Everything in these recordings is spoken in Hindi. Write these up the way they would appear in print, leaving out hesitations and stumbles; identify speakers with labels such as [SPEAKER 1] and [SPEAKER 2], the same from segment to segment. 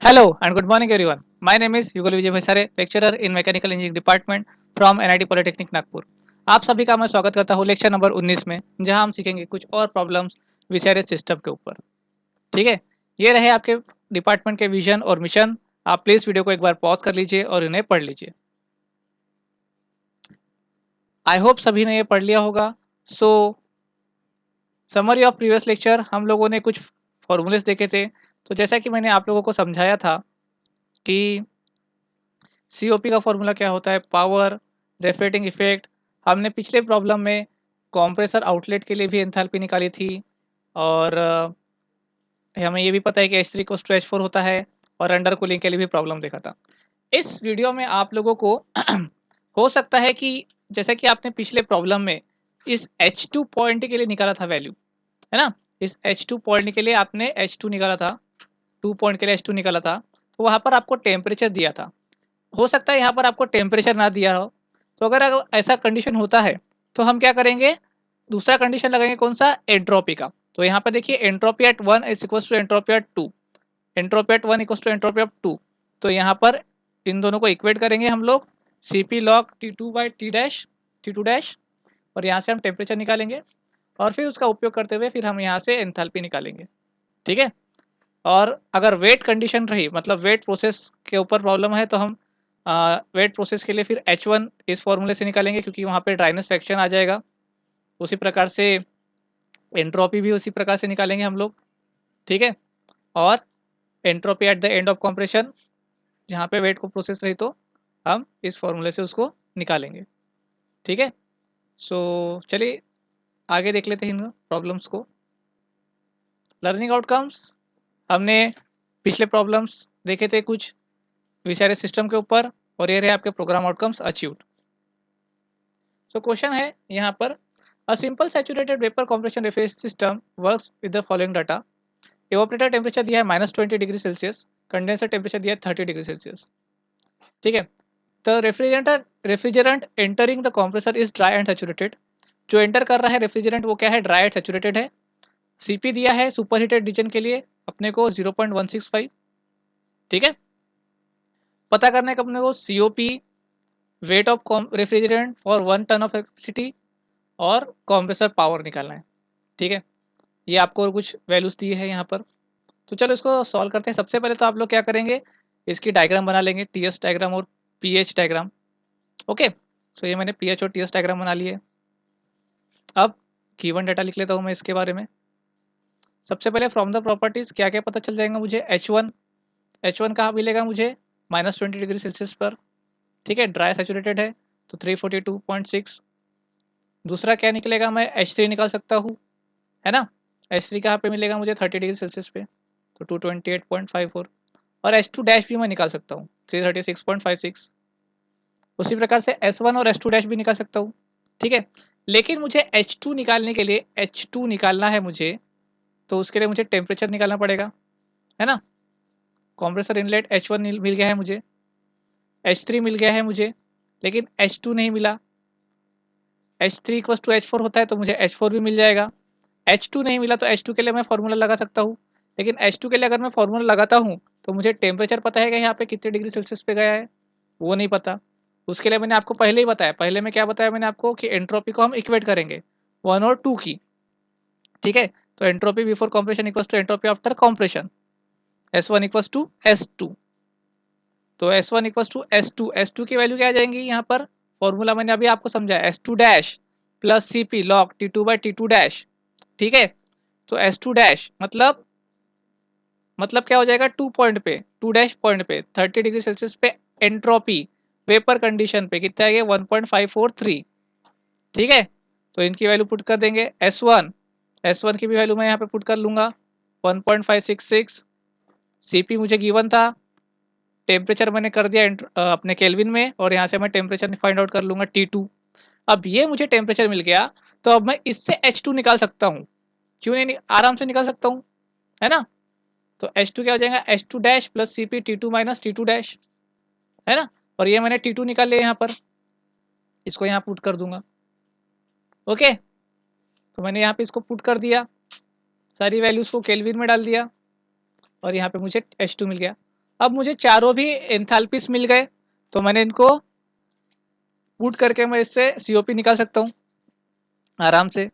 [SPEAKER 1] Hello and good morning everyone. My name is युगल विजय Bhaisare, lecturer in Mechanical Engineering Department from NIT Polytechnic Nagpur. आप सभी का मैं स्वागत करता हूँ लेक्चर नंबर 19 में, जहां हम सीखेंगे कुछ और प्रॉब्लम्स विषय सिस्टम के ऊपर। ठीक है, ये रहे आपके डिपार्टमेंट के विजन और मिशन। आप प्लीज़ वीडियो को एक बार पॉज कर लीजिए और इन्हें पढ़ लीजिए। आई होप सभी ने ये पढ़ लिया होगा। सो समरी ऑफ प्रीवियस लेक्चर, हम लोगों ने कुछ फॉर्मूलेस देखे थे। तो जैसा कि मैंने आप लोगों को समझाया था कि सीओपी का फॉर्मूला क्या होता है, पावर, रेफ्लेक्टिंग इफेक्ट। हमने पिछले प्रॉब्लम में कंप्रेसर आउटलेट के लिए भी एंथैल्पी निकाली थी। और हमें ये भी पता है कि H3 को स्ट्रेच 4 होता है। और अंडर कूलिंग के लिए भी प्रॉब्लम देखा था। इस वीडियो में आप लोगों को हो सकता है कि जैसा कि आपने पिछले प्रॉब्लम में इस H2 पॉइंट के लिए निकाला था वैल्यू, है ना। इस H2 पॉइंट के लिए आपने H2 निकाला था, 2 पॉइंट के लिए H2 निकाला था। तो वहाँ पर आपको टेम्परेचर दिया था। हो सकता है यहाँ पर आपको टेम्परेचर ना दिया हो। तो अगर ऐसा कंडीशन होता है तो हम क्या करेंगे, दूसरा कंडीशन लगाएंगे, कौन सा, एंट्रोपी का। तो यहाँ पर देखिए entropy at 1 is equal to entropy at 2, entropy at 1 equal to entropy at 2। तो यहाँ पर इन दोनों को इक्वेट करेंगे हम लोग, C P log T2 by T dash, T2 dash. और यहाँ से हम टेम्परेचर निकालेंगे और फिर उसका उपयोग करते हुए फिर हम यहाँ से एंथैल्पी निकालेंगे। ठीक है। और अगर वेट कंडीशन रही, मतलब वेट प्रोसेस के ऊपर प्रॉब्लम है, तो हम वेट प्रोसेस के लिए फिर H1 इस फॉर्मूले से निकालेंगे, क्योंकि वहाँ पे ड्राइनेस फ्रैक्शन आ जाएगा। उसी प्रकार से एंट्रोपी भी उसी प्रकार से निकालेंगे हम लोग। ठीक है। और entropy at the end of compression, जहाँ पे वेट को प्रोसेस रही, तो हम इस फॉर्मूले से उसको निकालेंगे। ठीक है। सो चलिए आगे देख लेते हैं इन प्रॉब्लम्स को। लर्निंग आउटकम्स, हमने पिछले प्रॉब्लम्स देखे थे कुछ विषय सिस्टम के ऊपर, और ये रहे आपके programme outcomes achieved. So question है यहाँ पर, a simple saturated vapour compression refrigeration system works with the following data. Evaporator temperature दिया है -20 डिग्री सेल्सियस, कंडेंसर टेम्परेचर दिया है 30 डिग्री सेल्सियस। ठीक है। The refrigerant entering the compressor is dry and saturated. जो एंटर कर रहा है रेफ्रिजरेंट वो क्या है, ड्राई एंड सैचुरेटेड है। सीपी दिया है सुपर हीटेड रीजन के लिए अपने को 0.165। ठीक है। पता करना है अपने को COP, weight of refrigerant for 1 ton of electricity, और कंप्रेसर पावर निकालना है। ठीक है। ये आपको कुछ वैल्यूज दिए हैं यहाँ पर। तो चलो इसको सॉल्व करते हैं। सबसे पहले तो आप लोग क्या करेंगे, इसकी डायग्राम बना लेंगे, टीएस डायग्राम और पीएच डायग्राम। ओके। सो ये मैंने पीएच और टीएस डायग्राम बना लिए। अब गिवन डाटा लिख लेता हूँ मैं इसके बारे में। सबसे पहले फ्रॉम द प्रॉपर्टीज क्या क्या पता चल जाएगा मुझे, H1, H1 कहाँ मिलेगा मुझे, -20 डिग्री सेल्सियस पर। ठीक है। ड्राई सैचुरेटेड है तो 342.6। दूसरा क्या निकलेगा, मैं H3 निकाल सकता हूँ, है ना। H3 कहाँ पे मिलेगा मुझे, 30 डिग्री सेल्सियस पे, तो 228.54। और H2 डैश भी मैं निकाल सकता हूँ, 336.56। उसी प्रकार से S1 और S2 डैश भी निकाल सकता हूँ। ठीक है। लेकिन मुझे H2 निकालने के लिए, H2 निकालना है मुझे, तो उसके लिए मुझे टेम्परेचर निकालना पड़ेगा, है ना। कंप्रेसर इनलेट H1 मिल गया है मुझे, H3 मिल गया है मुझे, लेकिन H2 नहीं मिला। H3 इक्वल टू H4 होता है तो मुझे H4 भी मिल जाएगा। H2 नहीं मिला तो H2 के लिए मैं फॉर्मूला लगा सकता हूँ। लेकिन H2 के लिए अगर मैं फॉर्मूला लगाता हूँ तो मुझे टेम्परेचर पता है कि यहाँ पे कितने डिग्री सेल्सियस पे गया है, वो नहीं पता। उसके लिए मैंने आपको पहले ही बताया, पहले में क्या बताया मैंने आपको, कि एंट्रोपी को हम इक्वेट करेंगे 1 और 2 की। ठीक है। तो entropy before compression equal to entropy after compression, S1 equal to S2। तो S1 equal to S2, S2 की वैल्यू क्या आ जाएंगी यहाँ पर, फॉर्मूला मैंने अभी आपको समझाया, S2 dash plus C P log T2 by T2 dash. ठीक है। तो S2 डैश मतलब क्या हो जाएगा, 2 पॉइंट पे, 2 डैश पॉइंट पे 30 डिग्री सेल्सियस पे एंट्रोपी वेपर कंडीशन पे कितना है, 1.543। ठीक है। तो इनकी वैल्यू पुट कर देंगे। S1 की भी वैल्यू मैं यहाँ पे पुट कर लूंगा 1.566। सीपी मुझे गिवन था, टेम्परेचर मैंने कर दिया अपने केल्विन में, और यहाँ से मैं टेम्परेचर फाइंड आउट कर लूंगा T2। अब ये मुझे टेम्परेचर मिल गया, तो अब मैं इससे H2 निकाल सकता हूँ। क्यों नहीं, आराम से निकाल सकता हूँ, है ना। तो H2 क्या हो जाएगा, H2 dash plus C P T2 minus T2 dash, है ना। और ये मैंने T2 निकाल लिया यहाँ पर, इसको यहाँ पुट कर दूंगा। ओके। तो मैंने यहाँ पे इसको पुट कर दिया, सारी वैल्यूज को केल्विन में डाल दिया, और यहाँ पे मुझे H2 मिल गया। अब मुझे चारों भी एंथैल्पीज मिल गए, तो मैंने इनको पुट करके मैं इससे सीओपी निकाल सकता हूँ आराम से।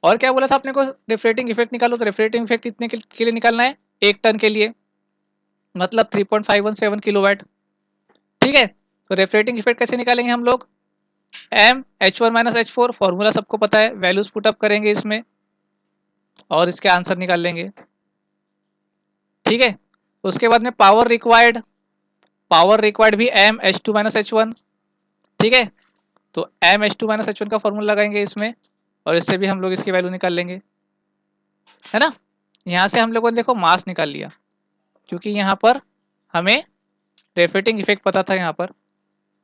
[SPEAKER 1] और क्या बोला था आपने को, रेफ्रिजरेटिंग इफेक्ट निकालो, तो रेफ्रिजरेटिंग इफेक्ट कितने के लिए निकालना है, 1 टन के लिए, मतलब 3.517 किलोवाट। ठीक है, तो रेफ्रिजरेटिंग इफेक्ट कैसे निकालेंगे हम लोग, M H one minus H four, formula सबको पता है, वैल्यूज पुटअप करेंगे इसमें और इसके आंसर निकाल लेंगे। ठीक है, उसके बाद में पावर रिक्वायर्ड भी M H two minus H one. ठीक है, तो M H two minus H one का फॉर्मूला लगाएंगे इसमें, और इससे भी हम लोग इसकी वैल्यू निकाल लेंगे, है ना। यहाँ से हम लोगों ने देखो मास निकाल लिया, क्योंकि यहाँ पर हमें रेफ्रेटिंग इफेक्ट पता था, यहाँ पर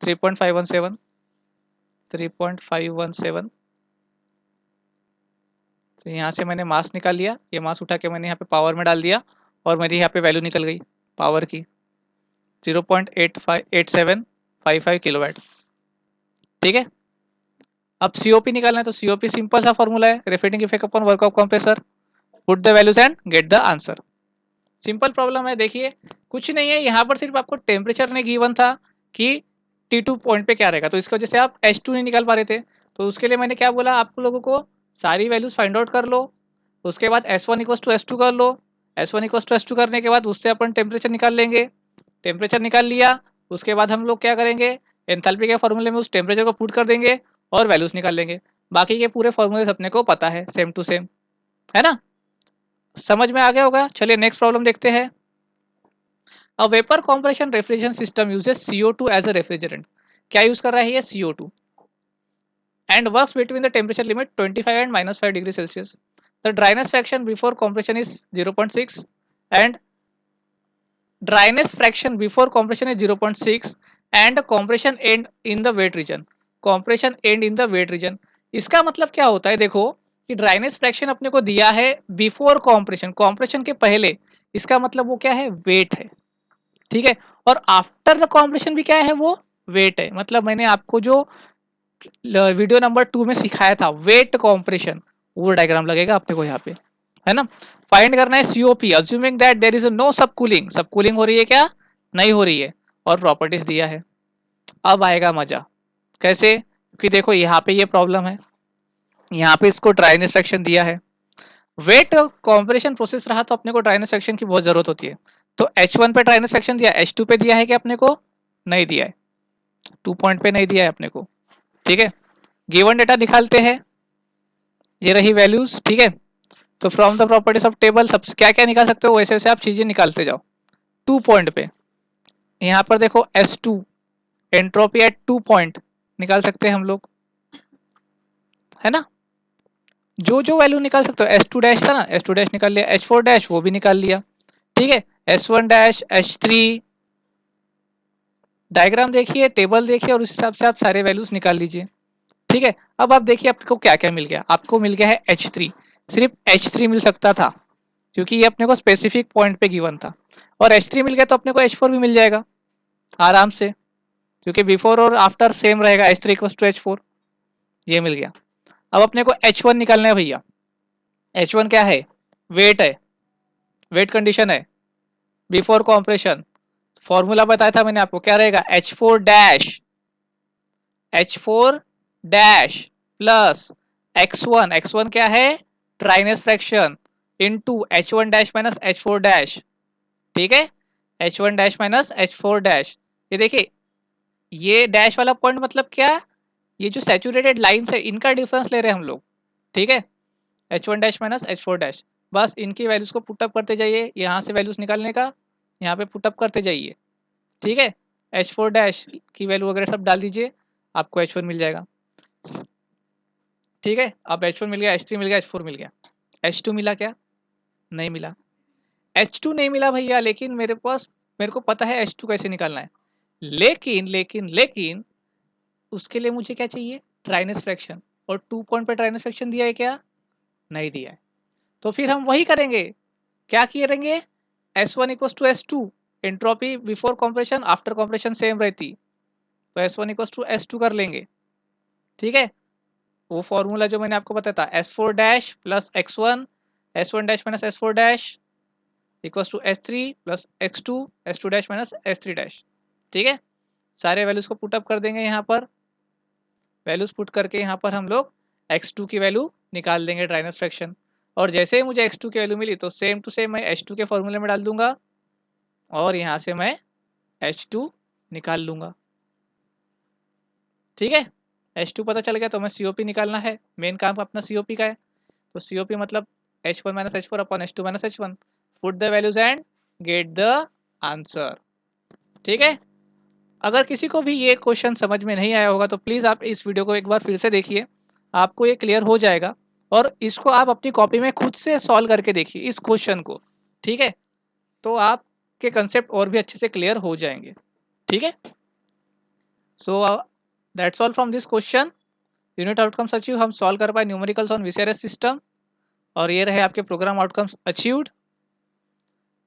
[SPEAKER 1] 3.517 3.517, तो यहाँ से मैंने मास निकाल लिया, ये मास उठा के मैंने यहाँ पे पावर में डाल दिया और मेरी यहाँ पे वैल्यू निकल गई पावर की 0.8755 किलोवाट। ठीक है, अब सीओपी निकालना है, तो सीओपी सिंपल सा फॉर्मूला है, refrigerating effect upon work of compressor, put the values and get the answer. Simple problem है, देखिए कुछ नहीं है, यहाँ पर सिर्फ आपको टेम्परेचर ने गिवन था कि T2 पॉइंट पे क्या रहेगा, तो इसकी वजह से आप H2 नहीं निकाल पा रहे थे, तो उसके लिए मैंने क्या बोला आप लोगों को, सारी वैल्यूज फाइंड आउट कर लो, उसके बाद S1 इक्वस टू S2 कर लो, S1 इक्वस टू S2 करने के बाद उससे अपन टेम्परेचर निकाल लेंगे, टेम्परेचर निकाल लिया, उसके बाद हम लोग क्या करेंगे, एंथैल्पी के फॉर्मूले में उस टेम्परेचर को पुट कर देंगे और वैल्यूज निकाल लेंगे। बाकी के पूरे फॉर्मूले अपने को पता है, सेम टू सेम, है ना, समझ में आ गया होगा। चलिए नेक्स्ट प्रॉब्लम देखते हैं। A vapour compression refrigeration system uses CO2 as a refrigerant, क्या यूज कर रहा है ये CO2, and works between the temperature limit 25 and -5 degree Celsius. The dryness fraction before compression is 0.6 and dryness fraction before compression is 0.6 and compression and in the wet region, compression and in the wet region. इसका मतलब क्या होता है, देखो कि ड्राइनेस फ्रैक्शन अपने को दिया है बिफोर कॉम्प्रेशन, कॉम्प्रेशन के पहले, इसका मतलब वो क्या है, वेट है। ठीक है, और आफ्टर द कॉम्प्रेशन भी क्या है, वो वेट है। मतलब मैंने आपको जो वीडियो नंबर 2 में सिखाया था वेट कॉम्प्रेशन, वो डायग्राम लगेगा अपने को यहाँ पे, है ना। फाइंड करना है COP assuming that there is no subcooling, subcooling हो रही है क्या, नहीं हो रही है, और प्रॉपर्टीज दिया है। अब आएगा मजा, कैसे, क्योंकि देखो यहाँ पे ये प्रॉब्लम है, यहाँ पे इसको ड्राइनेस फ्रैक्शन दिया है, वेट कॉम्प्रेशन प्रोसेस रहा तो अपने को ड्राइनेस फ्रैक्शन की बहुत जरूरत होती है। तो H1 पे ड्राइनेस फ्रैक्शन दिया, H2 पे दिया है कि अपने को नहीं दिया है, 2 पॉइंट पे नहीं दिया है अपने को। ठीक है, गिवन डेटा निकालते हैं, ये रही वैल्यूज। ठीक है, तो from the properties of table सब क्या क्या निकाल सकते हो, वैसे वैसे आप चीजें निकालते जाओ। 2 पॉइंट पे यहाँ पर देखो S2 एंट्रोपी एट 2 पॉइंट निकाल सकते हैं हम लोग, है ना, जो जो वैल्यू निकाल सकते हो, S2 डैश था ना, S2 डैश निकाल लिया, H4 डैश वो भी निकाल लिया। ठीक है, S1 डैश H3, डायग्राम देखिए, टेबल देखिए, और उस हिसाब से आप सारे वैल्यूज निकाल लीजिए। ठीक है, अब आप देखिए आपको क्या क्या मिल गया, आपको मिल गया है H3, सिर्फ H3 मिल सकता था क्योंकि ये अपने को स्पेसिफिक पॉइंट पे गिवन था, और H3 मिल गया तो अपने को H4 भी मिल जाएगा आराम से, क्योंकि बिफोर और आफ्टर सेम रहेगा, H3 इक्वल टू H4, ये मिल गया। अब अपने को H1 निकालना है भैया, H1 क्या है, वेट है, वेट कंडीशन है बिफोर कॉम्प्रेशन, फॉर्मूला बताया था मैंने आपको, क्या रहेगा, H4 dash plus X1, X1 क्या है, dryness fraction, into H1 dash minus H4 dash. ठीक है, H1 dash minus H4 dash, ये देखिए ये डैश वाला पॉइंट मतलब क्या, ये जो सैचुरेटेड लाइंस है इनका डिफरेंस ले रहे हैं हम लोग। ठीक है, H1 dash minus H4 dash, बस इनकी वैल्यूज को पुटअप करते जाइए, यहाँ से वैल्यूज निकालने का, यहाँ पे पुटअप करते जाइए। ठीक है, H4 डैश की वैल्यू वगैरह सब डाल दीजिए, आपको H1 मिल जाएगा। ठीक है, अब H1 मिल गया, H3 मिल गया, H4 मिल गया, H2 मिला क्या, नहीं मिला, H2 नहीं मिला भैया, लेकिन मेरे को पता है H2 कैसे निकालना है, लेकिन उसके लिए मुझे क्या चाहिए, ड्राइनेस फ्रैक्शन, और 2 पॉइंट पे ड्राइनेस फ्रैक्शन दिया है क्या, नहीं दिया है, तो फिर हम वही करेंगे, क्या करेंगे, S1 equal to S2, entropy before compression after compression same रहती, तो S1 इक्वल टू S2 कर लेंगे। ठीक है, वो फॉर्मूला जो मैंने आपको बताया था, S4 dash plus X1, S1 dash minus S4 dash, equals to H3 plus H2 dash minus H3 dash. ठीक है, सारे वैल्यूज़ को पुटअप कर देंगे यहाँ पर। वैल्यूज़ पुट करके यहाँ पर हम लोग x2 की वैल्यू निकाल देंगे ड्राइनेस फ्रैक्शन। और जैसे ही मुझे x2 की वैल्यू मिली तो सेम टू सेम मैं H2 के फॉर्मूले में डाल दूंगा और यहाँ से मैं H2 निकाल लूँगा। ठीक है, H2 पता चल गया तो मैं COP निकालना है। मेन काम अपना COP का है, तो COP मतलब H1 minus H4 upon H2 minus H1। Put the values and get the answer. ठीक है, अगर किसी को भी ये क्वेश्चन समझ में नहीं आया होगा तो प्लीज़ आप इस वीडियो को एक बार फिर से देखिए, आपको ये क्लियर हो जाएगा। और इसको आप अपनी कॉपी में खुद से सॉल्व करके देखिए इस क्वेश्चन को। ठीक है, तो आपके कंसेप्ट और भी अच्छे से क्लियर हो जाएंगे। ठीक है, so that's all from this question. Unit outcomes achieve हम सॉल्व कर पाए न्यूमेरिकल्स ऑन वीसीआरएस सिस्टम, और ये रहे आपके प्रोग्राम आउटकम्स अचीव्ड।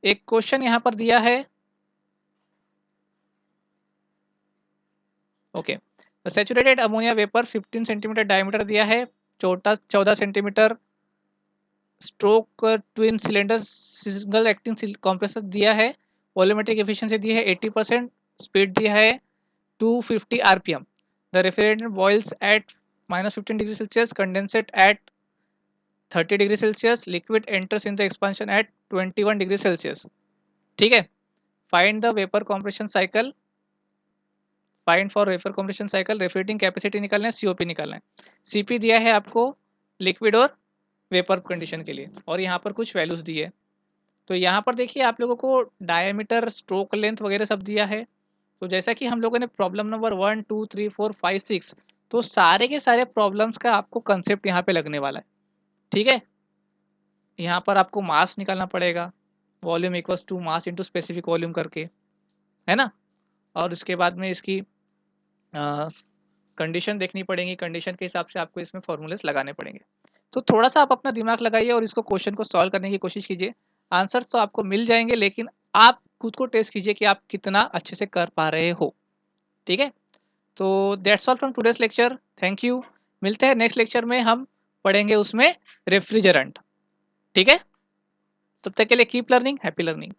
[SPEAKER 1] एक क्वेश्चन यहाँ पर दिया है, okay, saturated ammonia vapour 15 centimetre diameter दिया है, छोटा 14 centimetre stroke twin cylinder single acting compressor दिया है, वॉल्यूमेट्रिक एफिशिएंसी दी है 80%, स्पीड दिया है 250 RPM. The refrigerator boils at -15 degree Celsius, condensate at 30 degree Celsius, liquid enters in the expansion at 21 degree Celsius. ठीक है, find the vapour compression cycle, find for vapour compression cycle, refrigerating capacity निकालना है, सीओपी निकालना है। सीपी दिया है आपको लिक्विड और वेपर कंडीशन के लिए, और यहाँ पर कुछ वैल्यूज दी है। तो यहाँ पर देखिए आप लोगों को डायमीटर, स्ट्रोक लेंथ वगैरह सब दिया है। तो जैसा कि हम लोगों ने प्रॉब्लम नंबर 1 2 3 4 5 6, तो सारे के सारे प्रॉब्लम्स का आपको कंसेप्ट यहाँ पे लगने वाला है। ठीक है, यहाँ पर आपको मास निकालना पड़ेगा, volume equals to mass into specific volume करके, है ना। और उसके बाद में इसकी कंडीशन देखनी पड़ेगी, कंडीशन के हिसाब से आपको इसमें फॉर्मूलेस लगाने पड़ेंगे। तो थोड़ा सा आप अपना दिमाग लगाइए और इसको क्वेश्चन को सॉल्व करने की कोशिश कीजिए। आंसर्स तो आपको मिल जाएंगे, लेकिन आप खुद को टेस्ट कीजिए कि आप कितना अच्छे से कर पा रहे हो। ठीक है, तो that's all from today's lecture, thank you. मिलते हैं नेक्स्ट लेक्चर में, हम पढ़ेंगे उसमें रेफ्रिजरेंट। ठीक है, तब तक के लिए कीप लर्निंग, हैप्पी लर्निंग।